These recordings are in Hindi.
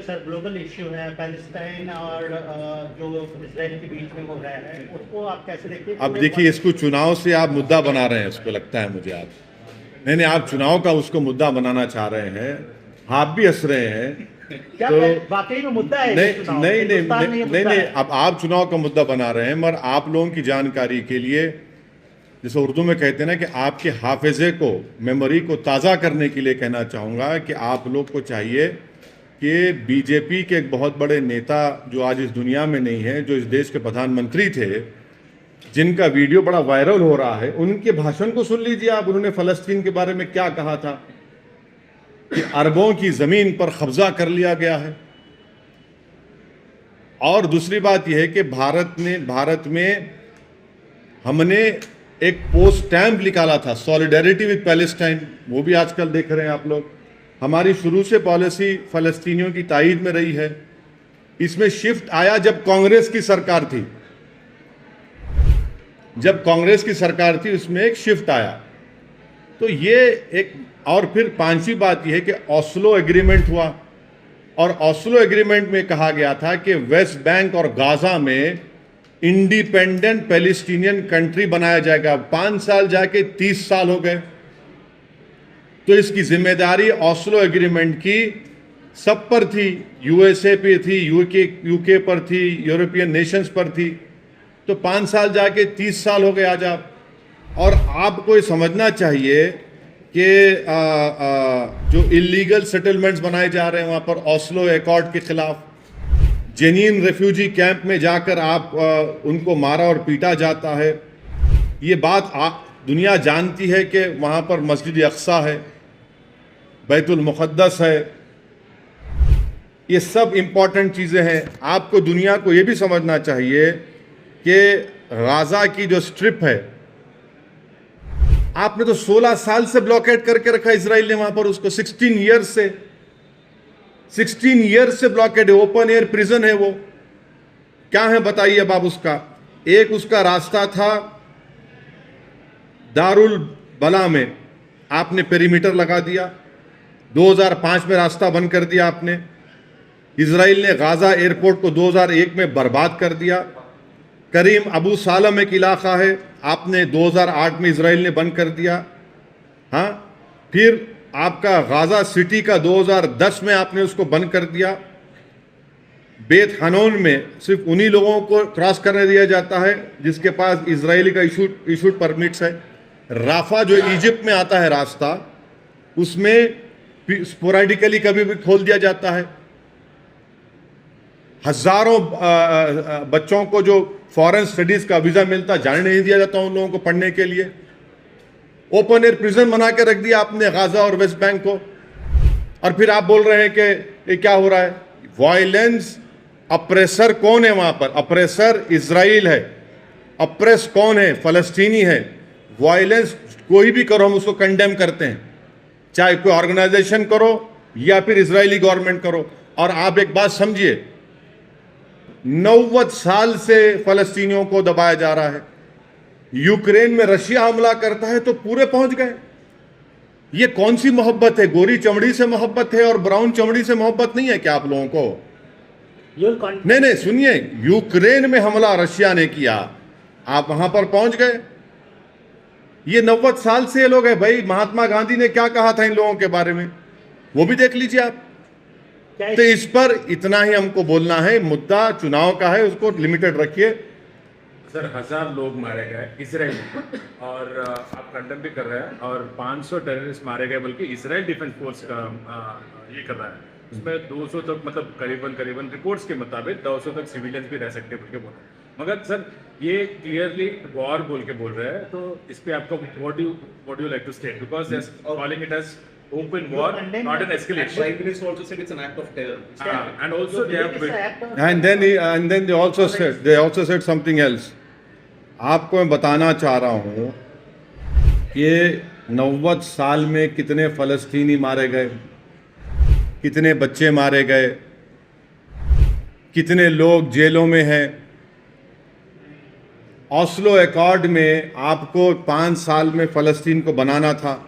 सर ग्लोबल इश्यू है पैलेस्टाइन और जो इसराइल के बीच में हो रहा है, उसको आप कैसे देखते हैं? अब देखिए, इसको चुनाव से आप मुद्दा बना रहे हैं, उसको लगता है मुझे आप नहीं, आप चुनाव का उसको मुद्दा बनाना चाह रहे हैं, आप भी हंस रहे हैं। क्या तो वाकई में मुद्दा है? नहीं, अब आप चुनाव का मुद्दा बना रहे हैं, मगर आप लोगों की जानकारी के लिए, जैसे उर्दू में कहते हैं ना कि आपके हाफिजे को, मेमोरी को ताज़ा करने के लिए कहना चाहूँगा कि आप लोग को चाहिए कि बीजेपी के एक बहुत बड़े नेता जो आज इस दुनिया में नहीं है, जो इस देश के प्रधानमंत्री थे, जिनका वीडियो बड़ा वायरल हो रहा है, उनके भाषण को सुन लीजिए आप। उन्होंने फ़लस्तीन के बारे में क्या कहा था कि अरबों की ज़मीन पर कब्जा कर लिया गया है। और दूसरी बात यह है कि भारत में हमने एक पोस्ट स्टैम्प निकाला था, सॉलिडेरिटी विद पैलेस्टाइन, वो भी आजकल देख रहे हैं आप लोग। हमारी शुरू से पॉलिसी फ़लस्तीनियों की तायीद में रही है। इसमें शिफ्ट आया जब कांग्रेस की सरकार थी, उसमें एक शिफ्ट आया। तो ये एक, और फिर पांचवी बात यह है कि ओस्लो एग्रीमेंट हुआ, और ओस्लो एग्रीमेंट में कहा गया था कि वेस्ट बैंक और गाजा में इंडिपेंडेंट पैलेस्टीनियन कंट्री बनाया जाएगा। 5 साल जाके 30 साल हो गए। तो इसकी जिम्मेदारी ओस्लो एग्रीमेंट की सब पर थी, यूएसए पे थी, यूके पर थी, यूरोपियन नेशंस पर थी। तो 5 साल जाके 30 साल हो गए आज आप। और आपको ये समझना चाहिए कि जो इलीगल सेटलमेंट्स बनाए जा रहे हैं वहाँ पर ओस्लो एकॉर्ड के खिलाफ, जेनीन रेफ्यूजी कैंप में जाकर आप उनको मारा और पीटा जाता है। ये बात दुनिया जानती है कि वहाँ पर मस्जिद अक्सा है, बैतुल मुक़द्दस है। ये सब इम्पॉर्टेंट चीज़ें हैं। आपको दुनिया को ये भी समझना चाहिए कि गाज़ा की जो स्ट्रिप है, आपने तो 16 साल से ब्लॉकेट करके रखा इजराइल ने वहाँ पर उसको। 16 ईयर्स से ब्लॉकेट है। ओपन एयर प्रिजन है वो। क्या है बताइए अब आप उसका। एक उसका रास्ता था दारुल बला में, आपने पेरीमीटर लगा दिया। 2005 में रास्ता बंद कर दिया आपने। इजराइल ने गाज़ा एयरपोर्ट को 2001 में बर्बाद कर दिया। करीम अबू सालम एक इलाका है, आपने 2008 में इजराइल ने बंद कर दिया। हाँ, फिर आपका गाज़ा सिटी का 2010 में आपने उसको बंद कर दिया। बेत हनोन में सिर्फ उन्हीं लोगों को क्रॉस करने दिया जाता है जिसके पास इजरायली का इशूड परमिट्स है। राफा जो इजिप्ट में आता है रास्ता, उसमें स्पोरेडिकली कभी भी खोल दिया जाता है। हजारों बच्चों को जो फॉरेन स्टडीज का वीजा मिलता, जाने नहीं दिया जाता उन लोगों को पढ़ने के लिए। ओपन एयर प्रिजन बना के रख दिया आपने गाजा और वेस्ट बैंक को। और फिर आप बोल रहे हैं कि ये क्या हो रहा है। वायलेंस, अप्रेसर कौन है वहां पर? अप्रेसर इजराइल है। अप्रेस कौन है? फलस्तीनी है। वायलेंस कोई भी करो, हम उसको कंडेम करते हैं, चाहे कोई ऑर्गेनाइजेशन करो या फिर इजरायली गवर्नमेंट करो। और आप एक बात समझिए, 90 साल से फलस्तीनियों को दबाया जा रहा है। यूक्रेन में रशिया हमला करता है तो पूरे पहुंच गए। ये कौन सी मोहब्बत है? गोरी चमड़ी से मोहब्बत है और ब्राउन चमड़ी से मोहब्बत नहीं है क्या आप लोगों को? नहीं, सुनिए, यूक्रेन में हमला रशिया ने किया, आप वहां पर पहुंच गए। ये 90 साल से ये लोग हैं भाई। महात्मा गांधी ने क्या कहा था इन लोगों के बारे में, वो भी देख लीजिए आप। तो इस पर इतना ही हमको बोलना है। मुद्दा चुनाव का है, उसको लिमिटेड रखिए। सर 1000 लोग मारे गए इसराइल में, और आप कंडेम भी कर रहे हैं, और 500 टेररिस्ट मारे गए, बल्कि इसराइल डिफेंस फोर्स का ये कर रहा है। उसमें 200 तक, मतलब करीबन रिपोर्ट्स के मुताबिक 200 तक सिविलियंस भी रह सकते हैं बोल के बोला। मगर सर ये क्लियरली वॉर बोल के बोल रहे हैं, तो इस पे आपका what you like to state, because they are calling it as open war, not an escalation. Prime Minister also said it's an act of terror. And also they have and then they also said something else. आपको मैं बताना चाह रहा हूँ कि 90 साल में कितने फलस्तीनी मारे गए, कितने बच्चे मारे गए, कितने लोग जेलों में हैं। ओस्लो एकॉर्ड में आपको 5 साल में फ़लस्तीन को बनाना था,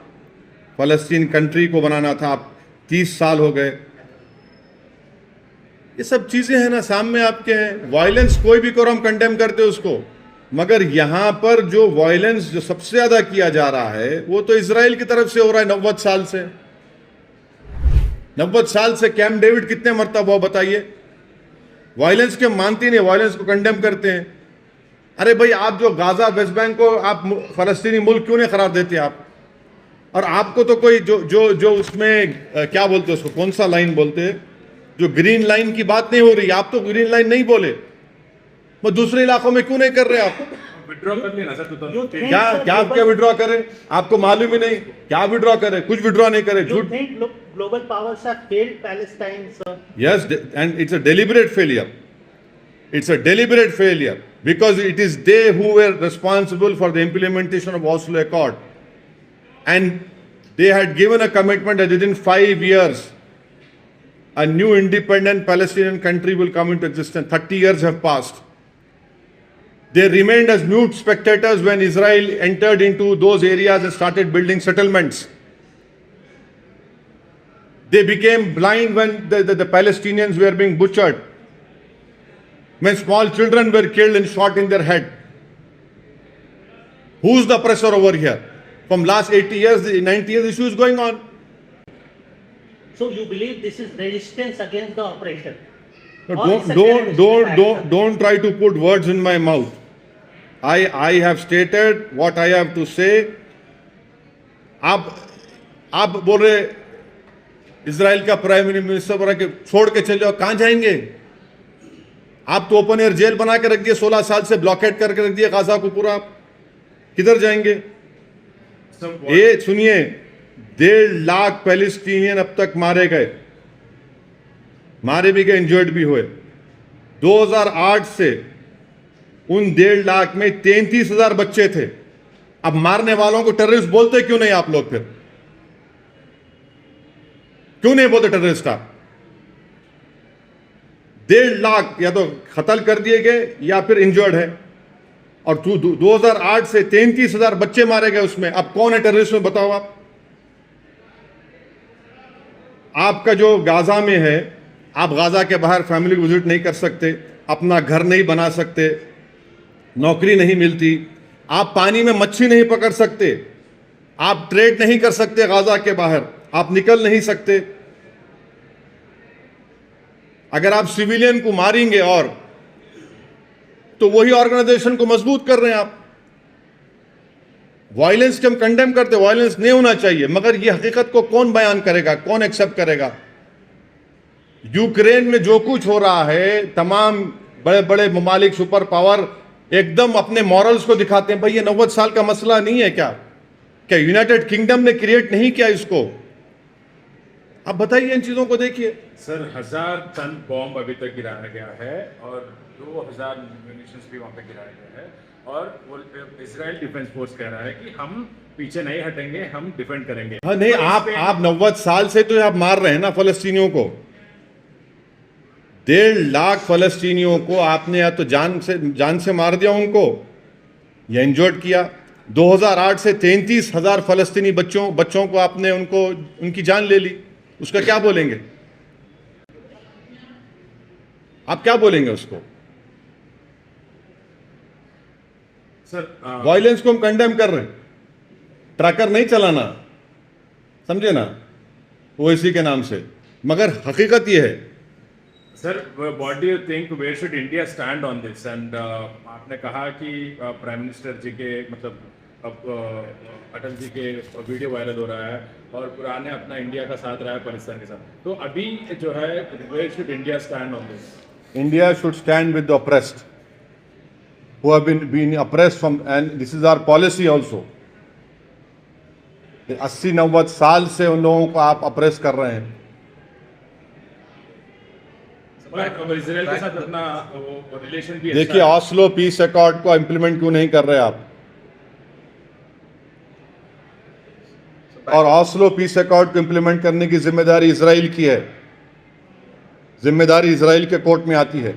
फ़लस्तीन कंट्री को बनाना था। आप 30 साल हो गए। ये सब चीजें हैं ना, सामने आपके हैं। वायलेंस कोई भी करो हम कंडेम करते उसको, मगर यहां पर जो वायलेंस जो सबसे ज्यादा किया जा रहा है वो तो इजराइल की तरफ से हो रहा है 90 साल से। 90 साल से कैंप डेविड कितने मरतबा बताइए। वायलेंस के मानते नहीं, वायलेंस को कंडेम करते हैं। अरे भाई, आप जो गाजा वेस्ट बैंक को आप फलस्तीनी मुल्क क्यों नहीं करार देते आप? और आपको तो कोई जो जो जो उसमें क्या बोलते हैं उसको, कौन सा लाइन बोलते हैं, जो ग्रीन लाइन की बात नहीं हो रही, आप तो ग्रीन लाइन नहीं बोले, वो दूसरे इलाकों में क्यों नहीं कर रहे आप? विड्रॉ कर लिया ना सर 2013। क्या विड्रॉ करें? आपको मालूम ही नहीं क्या विड्रॉ करे, कुछ विड्रॉ नहीं करे, You झूठ। think global powers have failed Palestine, sir? Yes, and it's a deliberate failure. It's a deliberate failure because it is they who were responsible for the implementation of Oslo Accord. And they had given a commitment that within 5 years, a new independent Palestinian country will come into existence. 30 years have passed. They remained as mute spectators when Israel entered into those areas and started building settlements. They became blind when the Palestinians were being butchered, when small children were killed and shot in their head. Who's the oppressor over here? From last 80 years, 90 years, the issue is going on. So you believe this is resistance against the oppression? No, Or it's a terrorist act? don't try to put words in my mouth. I have stated what I have to say. आप बोल रहे इजराइल का प्राइम मिनिस्टर बोला कि छोड़ के चले जाओ, कहां जाएंगे? आप तो ओपन एयर जेल बना के रख दिए, 16 साल से ब्लॉकेट करके रख दिए गाजा को पूरा, आप किधर जाएंगे? ये सुनिए, 1.5 लाख पैलेस्टीनियन अब तक मारे गए, मारे भी गए, इंजर्ड भी हुए। 2008 से उन 1.5 लाख में 33,000 बच्चे थे। अब मारने वालों को टेररिस्ट बोलते क्यों नहीं आप लोग? फिर क्यों नहीं बोलते टेररिस्ट आप? 1.5 लाख या तो कत्ल कर दिए गए या फिर इंजर्ड है, और 2008 से 33,000 बच्चे मारे गए उसमें। अब कौन है टेररिस्ट में, बताओ आप? आपका जो गाजा में है, आप गाजा के बाहर फैमिली को विजिट नहीं कर सकते, अपना घर नहीं बना सकते, नौकरी नहीं मिलती, आप पानी में मच्छी नहीं पकड़ सकते, आप ट्रेड नहीं कर सकते गाजा के बाहर, आप निकल नहीं सकते। अगर आप सिविलियन को मारेंगे और तो वही ऑर्गेनाइजेशन को मजबूत कर रहे हैं आप। वायलेंस के हम कंडेम करते, वायलेंस नहीं होना चाहिए, मगर ये हकीकत को कौन बयान करेगा, कौन एक्सेप्ट करेगा? यूक्रेन में जो कुछ हो रहा है, तमाम बड़े बड़े ममालिक सुपर पावर एकदम अपने मॉरल्स को दिखाते हैं। भाई ये 90 साल का मसला नहीं है क्या? क्या यूनाइटेड किंगडम ने क्रिएट नहीं किया इसको? अब बताइए, इन चीजों को देखिए। सर 1000 टन बॉम्ब अभी तक गिराया गया है और 2000 म्यूनिशंस भी वहां पे गिराया गया है, और वो इजराइल डिफेंस फोर्स कह रहा है कि हम पीछे नहीं हटेंगे, हम डिफेंड करेंगे। हाँ नहीं, आप 90 साल से तो आप मार रहे हैं ना फलस्तीनियों को। 1.5 लाख फलस्तीनियों को आपने या तो जान से मार दिया उनको, या इंजर्ड किया। 2008 से 33,000 फलस्तीनी बच्चों को आपने उनकी जान ले ली। उसका क्या बोलेंगे आप? क्या बोलेंगे उसको? सर वायलेंस को हम कंडेम कर रहे हैं, ट्रैकर नहीं चलाना, समझे ना, ओएसी के नाम से। मगर हकीकत यह है sir, what do you think, where should India stand on this? And आपने कहा कि प्राइम मिनिस्टर जी के मतलब अब अटल जी के वीडियो वायरल हो रहा है और पुराने अपना इंडिया का साथ रहा है पाकिस्तान के साथ, तो अभी जो है where should India stand on this? India should stand with the oppressed who have been oppressed from, and this is our policy also. 80-90 साल से उन लोगों को आप अप्रेस कर रहे हैं। इजराइल के साथ अपना वो रिलेशन भी देखिए, ऑस्लो पीस अकॉर्ड को इंप्लीमेंट क्यों नहीं कर रहे आप? और ऑस्लो पीस अकॉर्ड को इंप्लीमेंट करने की जिम्मेदारी इजराइल की है, जिम्मेदारी इजराइल के कोर्ट में आती है।